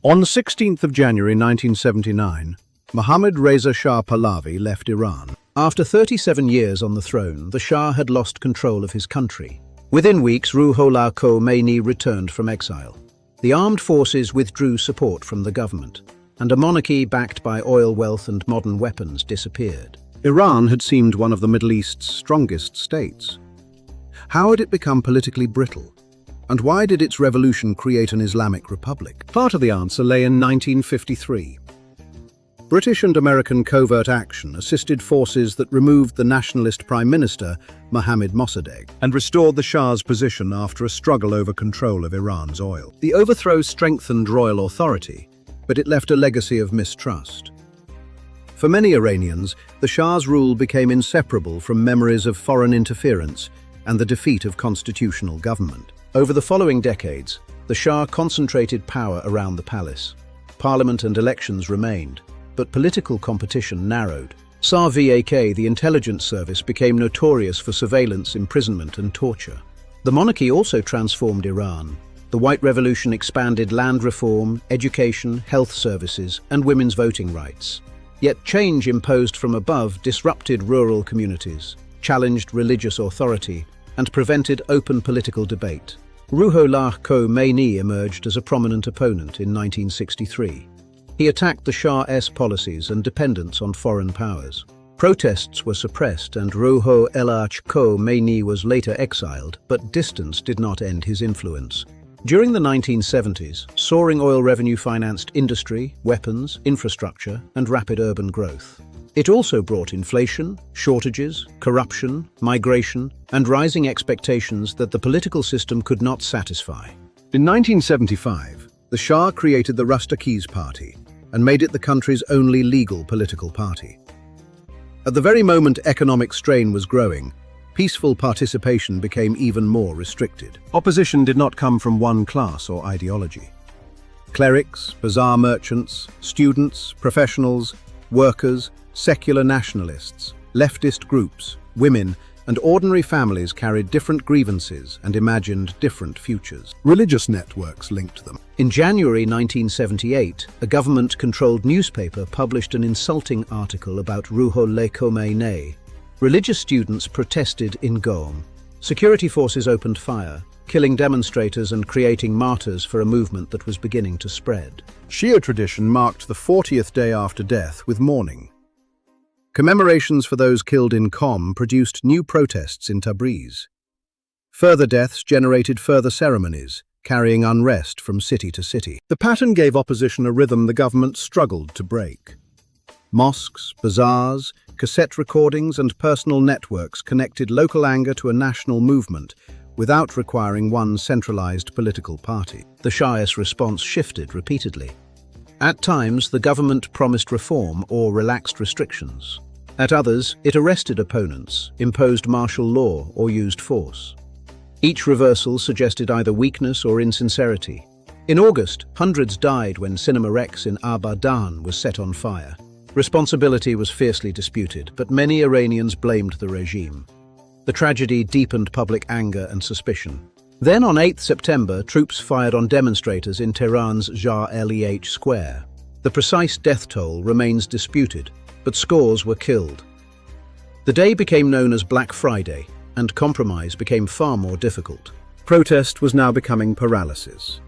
On the 16th of January 1979, Mohammad Reza Shah Pahlavi left Iran. After 37 years on the throne, the Shah had lost control of his country. Within weeks, Ruhollah Khomeini returned from exile. The armed forces withdrew support from the government, and a monarchy backed by oil wealth and modern weapons disappeared. Iran had seemed one of the Middle East's strongest states. How had it become politically brittle? And why did its revolution create an Islamic Republic? Part of the answer lay in 1953. British and American covert action assisted forces that removed the nationalist Prime Minister, Mohammad Mossadegh, and restored the Shah's position after a struggle over control of Iran's oil. The overthrow strengthened royal authority, but it left a legacy of mistrust. For many Iranians, the Shah's rule became inseparable from memories of foreign interference and the defeat of constitutional government. Over the following decades, the Shah concentrated power around the palace. Parliament and elections remained, but political competition narrowed. SAR-VAK, the intelligence service, became notorious for surveillance, imprisonment, and torture. The monarchy also transformed Iran. The White Revolution expanded land reform, education, health services, and women's voting rights. Yet change imposed from above disrupted rural communities, challenged religious authority, and prevented open political debate. Ruhollah Khomeini emerged as a prominent opponent in 1963. He attacked the Shah's policies and dependence on foreign powers. Protests were suppressed and Ruhollah Khomeini was later exiled, but distance did not end his influence. During the 1970s, soaring oil revenue financed industry, weapons, infrastructure, and rapid urban growth. It also brought inflation, shortages, corruption, migration, and rising expectations that the political system could not satisfy. In 1975, the Shah created the Rustaki's Party and made it the country's only legal political party. At the very moment economic strain was growing, peaceful participation became even more restricted. Opposition did not come from one class or ideology. Clerics, bazaar merchants, students, professionals, workers, secular nationalists, leftist groups, women, and ordinary families carried different grievances and imagined different futures. Religious networks linked them. In January 1978, a government-controlled newspaper published an insulting article about Ruhollah Khomeini. Religious students protested in Qom. Security forces opened fire, killing demonstrators and creating martyrs for a movement that was beginning to spread. Shia tradition marked the 40th day after death with mourning. Commemorations for those killed in Qom produced new protests in Tabriz. Further deaths generated further ceremonies, carrying unrest from city to city. The pattern gave opposition a rhythm the government struggled to break. Mosques, bazaars, cassette recordings, and personal networks connected local anger to a national movement without requiring one centralized political party. The Shah's response shifted repeatedly. At times, the government promised reform or relaxed restrictions. At others, it arrested opponents, imposed martial law, or used force. Each reversal suggested either weakness or insincerity. In August, hundreds died when Cinema Rex in Abadan was set on fire. Responsibility was fiercely disputed, but many Iranians blamed the regime. The tragedy deepened public anger and suspicion. Then on 8 September, troops fired on demonstrators in Tehran's Jar-Leh Square. The precise death toll remains disputed, but scores were killed. The day became known as Black Friday, and compromise became far more difficult. Protest was now becoming paralysis.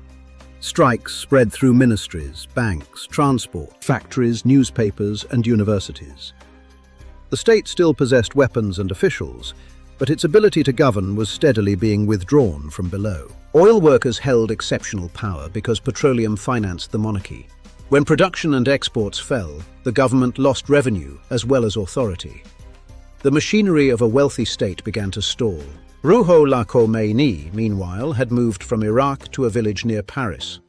Strikes spread through ministries, banks, transport, factories, newspapers, and universities. The state still possessed weapons and officials, but its ability to govern was steadily being withdrawn from below. Oil workers held exceptional power because petroleum financed the monarchy. When production and exports fell, the government lost revenue as well as authority. The machinery of a wealthy state began to stall. Ruhollah Khomeini, meanwhile, had moved from Iraq to a village near Paris.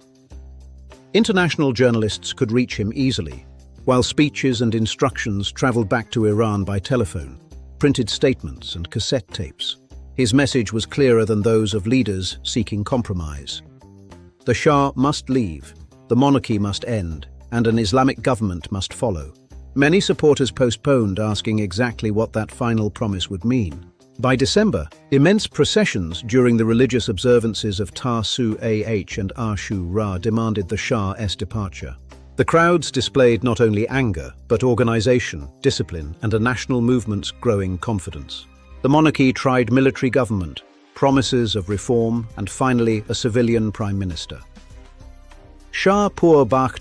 International journalists could reach him easily, while speeches and instructions traveled back to Iran by telephone, printed statements and cassette tapes. His message was clearer than those of leaders seeking compromise. The Shah must leave, the monarchy must end, and an Islamic government must follow. Many supporters postponed asking exactly what that final promise would mean. By December, immense processions during the religious observances of Tasu'ah and Ashura demanded the Shah's departure. The crowds displayed not only anger, but organization, discipline, and a national movement's growing confidence. The monarchy tried military government, promises of reform, and finally a civilian prime minister. Shah Bakhtiar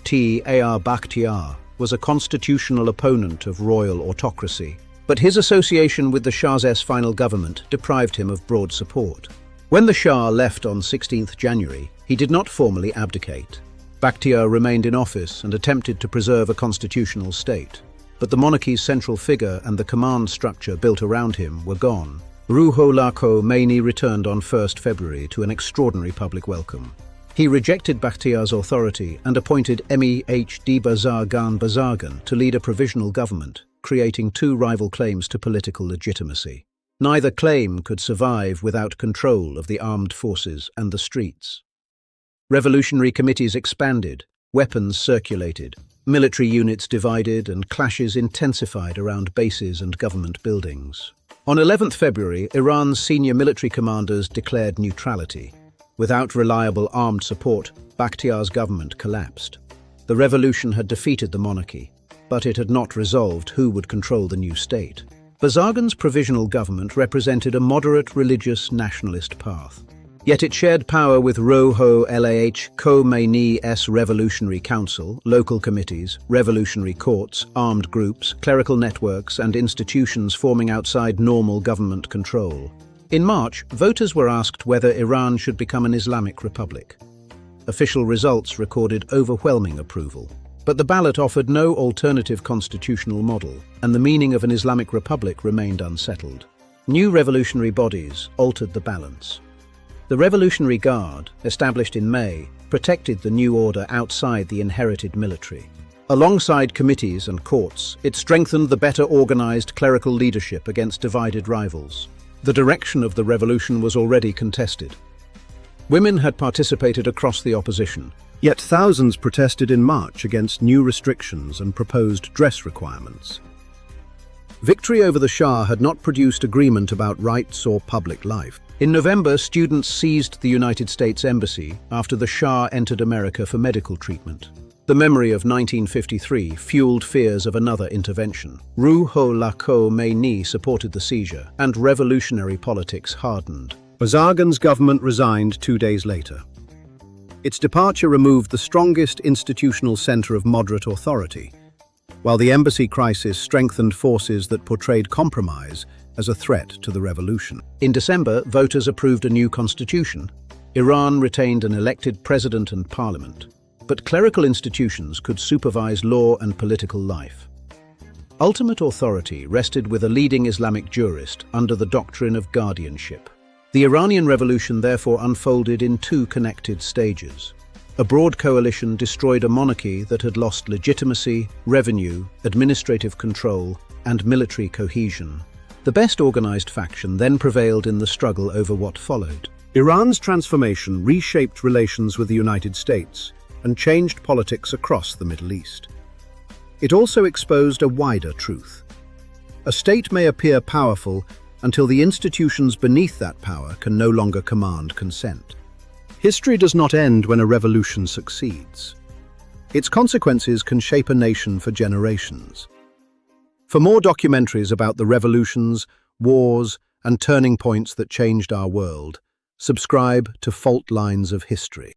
was a constitutional opponent of royal autocracy, but his association with the Shah's final government deprived him of broad support. When the Shah left on 16th January, he did not formally abdicate. Bakhtiar remained in office and attempted to preserve a constitutional state, but the monarchy's central figure and the command structure built around him were gone. Ruhollah Khomeini returned on 1st February to an extraordinary public welcome. He rejected Bakhtiar's authority and appointed Mehdi Bazargan to lead a provisional government, creating two rival claims to political legitimacy. Neither claim could survive without control of the armed forces and the streets. Revolutionary committees expanded, weapons circulated, military units divided, and clashes intensified around bases and government buildings. On 11th February, Iran's senior military commanders declared neutrality. Without reliable armed support, Bakhtiar's government collapsed. The revolution had defeated the monarchy, but it had not resolved who would control the new state. Bazargan's provisional government represented a moderate religious nationalist path. Yet it shared power with Ruhollah Khomeini's Revolutionary Council, local committees, revolutionary courts, armed groups, clerical networks, and institutions forming outside normal government control. In March, voters were asked whether Iran should become an Islamic Republic. Official results recorded overwhelming approval. But the ballot offered no alternative constitutional model, and the meaning of an Islamic Republic remained unsettled. New revolutionary bodies altered the balance. The Revolutionary Guard, established in May, protected the new order outside the inherited military. Alongside committees and courts, it strengthened the better organized clerical leadership against divided rivals. The direction of the revolution was already contested. Women had participated across the opposition. Yet thousands protested in March against new restrictions and proposed dress requirements. Victory over the Shah had not produced agreement about rights or public life. In November, students seized the United States Embassy after the Shah entered America for medical treatment. The memory of 1953 fueled fears of another intervention. Ruhollah Khomeini supported the seizure, and revolutionary politics hardened. Bazargan's government resigned 2 days later. Its departure removed the strongest institutional center of moderate authority, while the embassy crisis strengthened forces that portrayed compromise as a threat to the revolution. In December, voters approved a new constitution. Iran retained an elected president and parliament, but clerical institutions could supervise law and political life. Ultimate authority rested with a leading Islamic jurist under the doctrine of guardianship. The Iranian Revolution therefore unfolded in two connected stages. A broad coalition destroyed a monarchy that had lost legitimacy, revenue, administrative control, and military cohesion. The best organized faction then prevailed in the struggle over what followed. Iran's transformation reshaped relations with the United States and changed politics across the Middle East. It also exposed a wider truth. A state may appear powerful until the institutions beneath that power can no longer command consent. History does not end when a revolution succeeds. Its consequences can shape a nation for generations. For more documentaries about the revolutions, wars, and turning points that changed our world, subscribe to Fault Lines of History.